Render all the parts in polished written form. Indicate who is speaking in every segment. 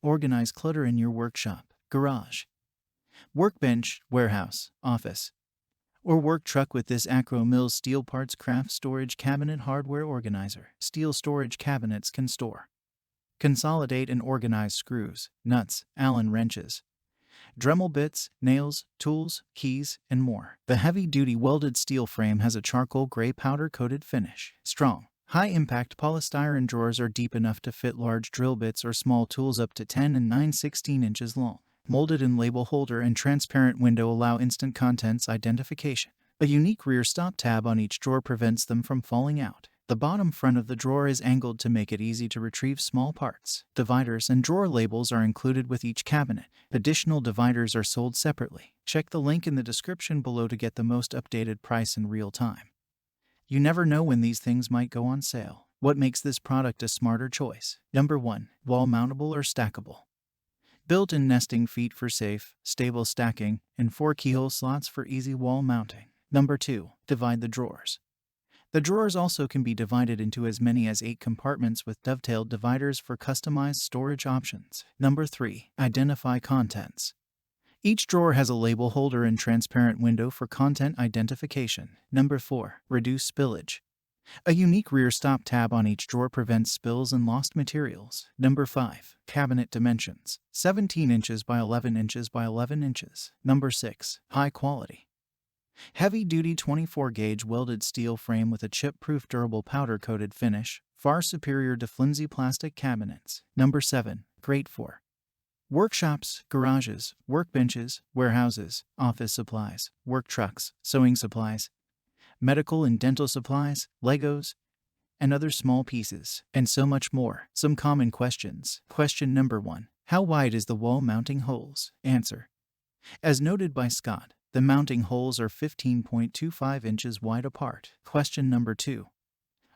Speaker 1: Organize clutter in your workshop, garage, workbench, warehouse, office, or work truck with this Akro-Mils steel parts craft storage cabinet hardware organizer. Steel storage cabinets can store, consolidate and organize screws, nuts, Allen wrenches, Dremel bits, nails, tools, keys, and more. The heavy-duty welded steel frame has a charcoal gray powder-coated finish. Strong, high-impact polystyrene drawers are deep enough to fit large drill bits or small tools up to 10 and 9/16 inches long. Molded and label holder and transparent window allow instant contents identification. A unique rear stop tab on each drawer prevents them from falling out. The bottom front of the drawer is angled to make it easy to retrieve small parts. Dividers and drawer labels are included with each cabinet. Additional dividers are sold separately. Check the link in the description below to get the most updated price in real time. You never know when these things might go on sale. What makes this product a smarter choice? Number 1. Wall mountable or stackable. Built-in nesting feet for safe, stable stacking, and 4 keyhole slots for easy wall mounting. Number 2. Divide the drawers. The drawers also can be divided into as many as 8 compartments with dovetailed dividers for customized storage options. Number 3. Identify contents. Each drawer has a label holder and transparent window for content identification. Number 4. Reduce spillage. A unique rear stop tab on each drawer prevents spills and lost materials. Number 5. Cabinet dimensions. 17 inches by 11 inches by 11 inches. Number 6. High quality. Heavy-duty 24-gauge welded steel frame with a chip-proof durable powder-coated finish, far superior to flimsy plastic cabinets. Number 7. Great for workshops, garages, workbenches, warehouses, office supplies, work trucks, sewing supplies, medical and dental supplies, Legos, and other small pieces, and so much more. Some common questions. Question number 1. How wide is the wall mounting holes? Answer. As noted by Scott, the mounting holes are 15.25 inches wide apart. Question number 2.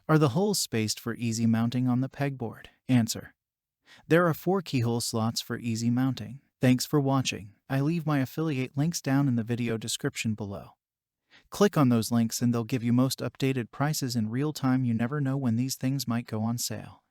Speaker 1: Are the holes spaced for easy mounting on the pegboard? Answer. There are 4 keyhole slots for easy mounting. Thanks for watching. I leave my affiliate links down in the video description below. Click on those links and they'll give you most updated prices in real time. You never know when these things might go on sale.